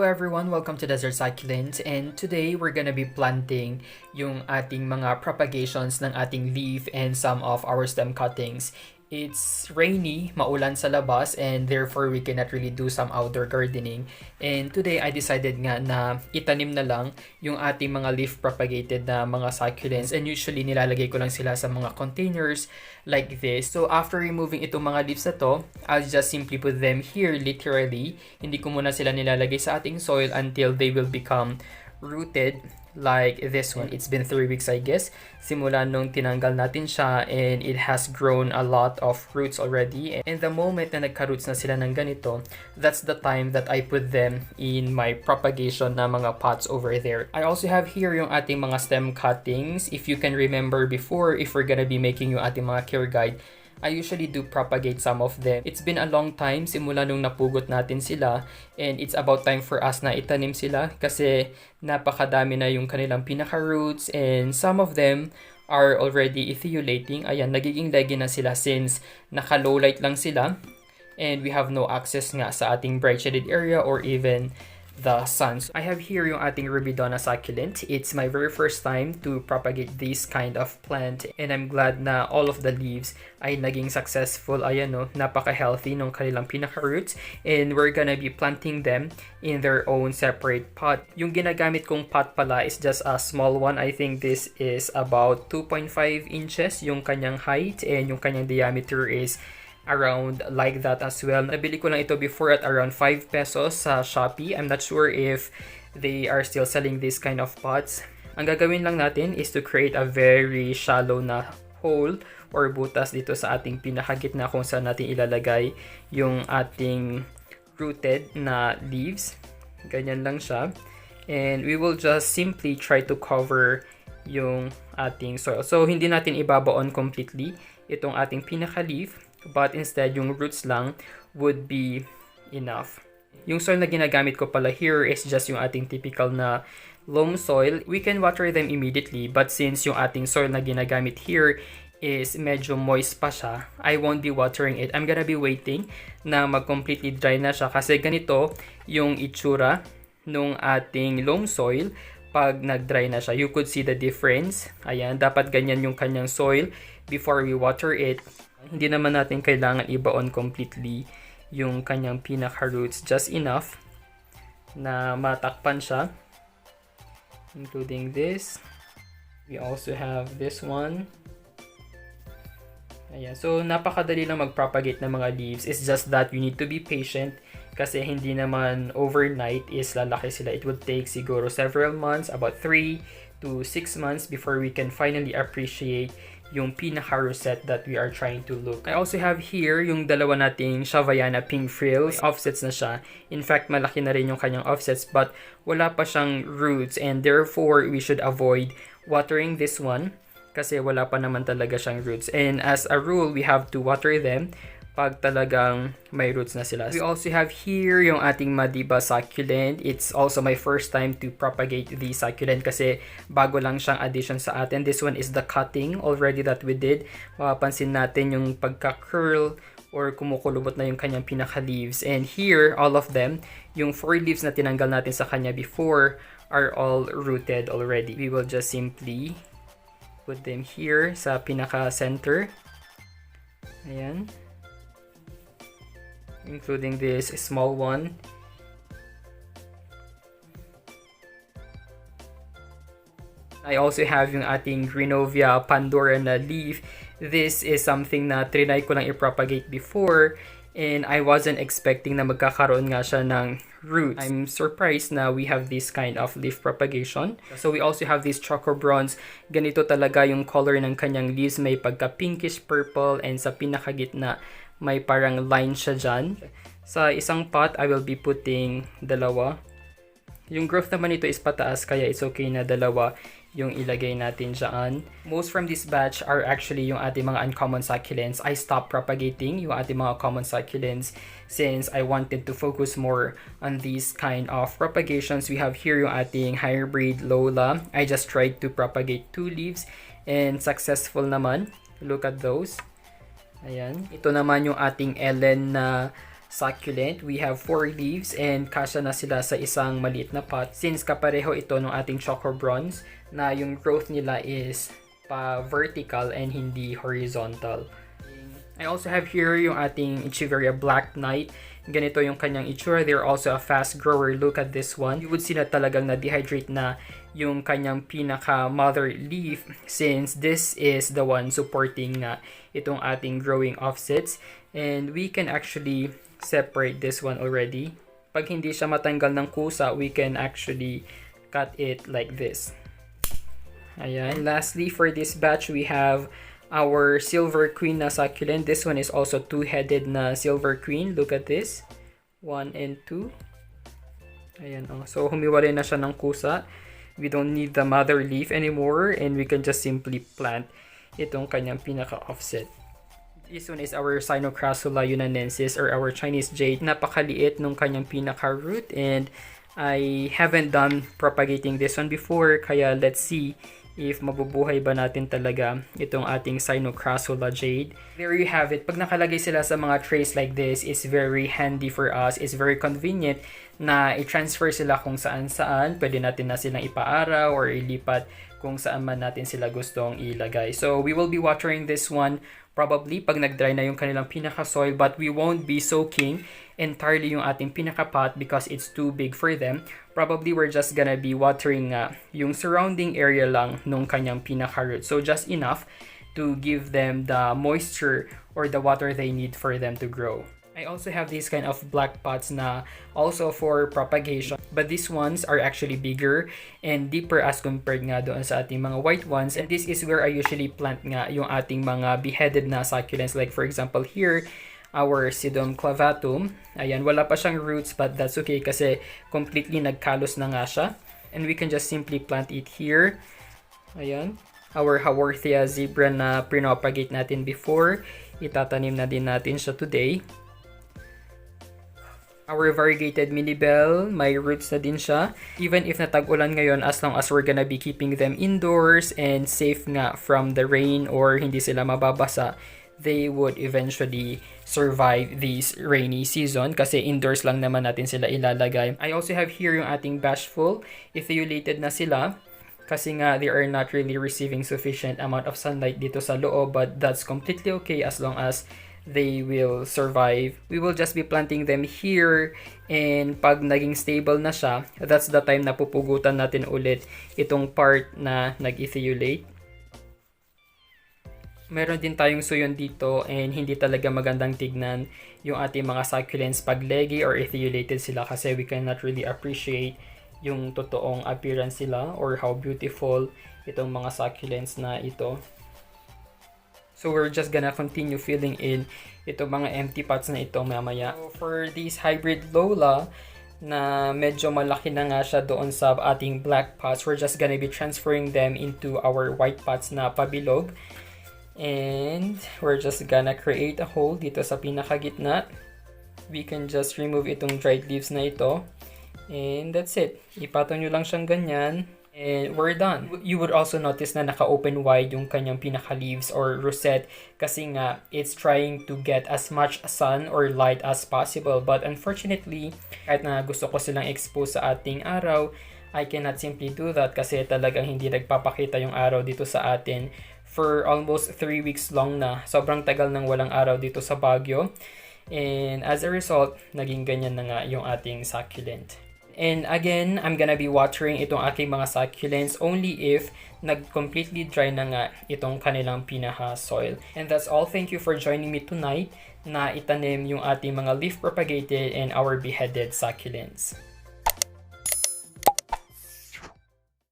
Hello everyone, welcome to Desert Succulent, and today we're gonna be planting yung ating mga propagations ng ating leaf and some of our stem cuttings. It's rainy, maulan sa labas, and therefore we cannot really do some outdoor gardening. And today I decided nga na itanim na lang yung ating mga leaf propagated na mga succulents, and usually nilalagay ko lang sila sa mga containers like this. So after removing itong mga leaves na to, I'll just simply put them here literally. Hindi ko muna sila nilalagay sa ating soil until they will become rooted like this one. It's been 3 weeks, I guess, simula nung tinanggal natin siya, and it has grown a lot of roots already. And the moment na nagka-roots na sila ng ganito, that's the time that I put them in my propagation na mga pots over there. I also have here yung ating mga stem cuttings. If you can remember before, if we're gonna be making yung ating mga care guide, I usually do propagate some of them. It's been a long time simula nung napugot natin sila, and it's about time for us na itanim sila kasi napakadami na yung kanilang pinaka-roots, and some of them are already ethioulating. Ayan, nagiging leggy na sila since naka-low light lang sila and we have no access nga sa ating bright shaded area or even the sun. So I have here yung ating Rubidona succulent. It's my very first time to propagate this kind of plant, and I'm glad na all of the leaves ay naging successful. Ayan no, napaka-healthy nung kanilang pinaka-roots, and we're gonna be planting them in their own separate pot. Yung ginagamit kong pot pala is just a small one. I think this is about 2.5 inches yung kanyang height, and yung kanyang diameter is around like that as well. Nabili ko lang ito before at around 5 pesos sa Shopee. I'm not sure if they are still selling this kind of pots. Ang gagawin lang natin is to create a very shallow na hole or butas dito sa ating pinakagitna kung saan natin ilalagay yung ating rooted na leaves. Ganyan lang siya. And we will just simply try to cover yung ating soil. So, hindi natin ibabaon completely itong ating pinaka-leaf, but instead yung roots lang would be enough. Yung soil na ginagamit ko pala here is just yung ating typical na loam soil. We can water them immediately, but since yung ating soil na ginagamit here is medyo moist pa siya, I won't be watering it. I'm gonna be waiting na mag-completely dry na siya kasi ganito yung itsura nung ating loam soil pag nag-dry na siya. You could see the difference. Ayan, dapat ganyan yung kanyang soil before we water it. Hindi naman natin kailangan ibaon completely yung kanyang pinaka-roots, just enough na matakpan siya, including this. We also have this one. Ayan. So, napakadali lang mag-propagate ng mga leaves. It's just that you need to be patient kasi hindi naman overnight is lalaki sila. It would take siguro several months, about 3 to 6 months before we can finally appreciate yung pinaka-rosette that we are trying to look. I also have here yung dalawa nating Shavayana pink frills. Offsets na siya. In fact, malaki na rin yung kanyang offsets, but wala pa siyang roots, and therefore we should avoid watering this one kasi wala pa naman talaga siyang roots. And as a rule, we have to water them pag talagang may roots na sila. We also have here yung ating Madiba succulent. It's also my first time to propagate the succulent kasi bago lang siyang addition sa atin. This one is the cutting already that we did. Mapapansin natin yung pagka-curl or kumukulubot na yung kanyang pinaka-leaves. And here, all of them, yung 4 leaves na tinanggal natin sa kanya before are all rooted already. We will just simply put them here sa pinaka-center. Ayan. Including this small one. I also have yung ating Grinovia Pandora na leaf. This is something na trinay ko lang i-propagate before, and I wasn't expecting na magkakaroon nga siya ng roots. I'm surprised na we have this kind of leaf propagation. So we also have this Choco Bronze. Ganito talaga yung color ng kanyang leaves. May pagka pinkish purple, and sa pinakagitna may parang line siya dyan. Sa isang pot, I will be putting dalawa. Yung growth naman nito is pataas, kaya it's okay na dalawa yung ilagay natin dyan. Most from this batch are actually yung ating mga uncommon succulents. I stopped propagating yung ating mga common succulents since I wanted to focus more on these kind of propagations. We have here yung ating hybrid Lola. I just tried to propagate 2 leaves and successful naman. Look at those. Ayan. Ito naman yung ating Ellen na succulent. We have 4 leaves and kasya na sila sa isang maliit na pot since kapareho ito ng ating choco bronze na yung growth nila is pa-vertical and hindi horizontal. I also have here yung ating Echeveria Black Knight. Ganito yung kanyang itsura. They're also a fast grower. Look at this one. You would see na talagang na-dehydrate na yung kanyang pinaka-mother leaf since this is the one supporting itong ating growing offsets. And we can actually separate this one already. Pag hindi siya matanggal ng kusa, we can actually cut it like this. Ayan. And lastly, for this batch, we have our Silver Queen na succulent. This one is also two-headed na Silver Queen. Look at this. 1 and 2. Ayan. Oh. So, humiwalay na siya ng kusa. We don't need the mother leaf anymore and we can just simply plant itong kanyang pinaka-offset. This one is our Sinocrassula yunanensis or our Chinese jade. Napakaliit nung kanyang pinaka-root and I haven't done propagating this one before kaya let's see if mabubuhay ba natin talaga itong ating Sinocrassula jade. There you have it. Pag nakalagay sila sa mga trays like this, it's very handy for us. It's very convenient na i-transfer sila kung saan-saan. Pwede natin na silang ipaaraw or ilipat kung saan man natin sila gustong ilagay. So we will be watering this one probably pag nag-dry na yung kanilang pinaka-soil, but we won't be soaking entirely yung ating pinaka-pot because it's too big for them. Probably we're just gonna be watering yung surrounding area lang nung kanyang pinaka-root. So just enough to give them the moisture or the water they need for them to grow. I also have these kind of black pots na also for propagation. But these ones are actually bigger and deeper as compared nga doon sa ating mga white ones. And this is where I usually plant nga yung ating mga beheaded na succulents. Like for example here, our Sedum clavatum. Ayan, wala pa siyang roots but that's okay kasi completely nagkalos na nga siya. And we can just simply plant it here. Ayan. Our Haworthia zebra na pinopagate natin before. Itatanim na din natin siya today. Our variegated minibel, may roots na din siya. Even if natag-ulan ngayon, as long as we're gonna be keeping them indoors and safe nga from the rain or hindi sila mababasa, they would eventually survive this rainy season kasi indoors lang naman natin sila ilalagay. I also have here yung ating bashful. Ethulated na sila kasi nga they are not really receiving sufficient amount of sunlight dito sa loob, but that's completely okay as long as they will survive. We will just be planting them here and pag naging stable na siya, that's the time na pupugutan natin ulit itong part na nag-ethulate. Meron din tayong suyon dito and hindi talaga magandang tignan yung ating mga succulents pag leggy or ethulated sila kasi we cannot really appreciate yung totoong appearance sila or how beautiful itong mga succulents na ito. So we're just gonna continue filling in itong mga empty pots na ito mamaya. So for these hybrid Lola na medyo malaki na nga siya doon sa ating black pots, we're just gonna be transferring them into our white pots na pabilog. And we're just gonna create a hole dito sa pinakagitna. We can just remove itong dried leaves na ito. And that's it. Ipatong nyo lang siyang ganyan. And we're done. You would also notice na naka-open wide yung kanyang pinaka-leaves or rosette kasi nga it's trying to get as much sun or light as possible. But unfortunately, kahit na gusto ko silang expose sa ating araw, I cannot simply do that kasi talagang hindi nagpapakita yung araw dito sa atin for almost 3 weeks long na. Sobrang tagal nang walang araw dito sa Baguio. And as a result, naging ganyan na nga yung ating succulent. And again, I'm gonna be watering itong aking mga succulents only if nag-completely dry na nga itong kanilang pinaka-soil. And that's all. Thank you for joining me tonight na itanim yung ating mga leaf propagated and our beheaded succulents.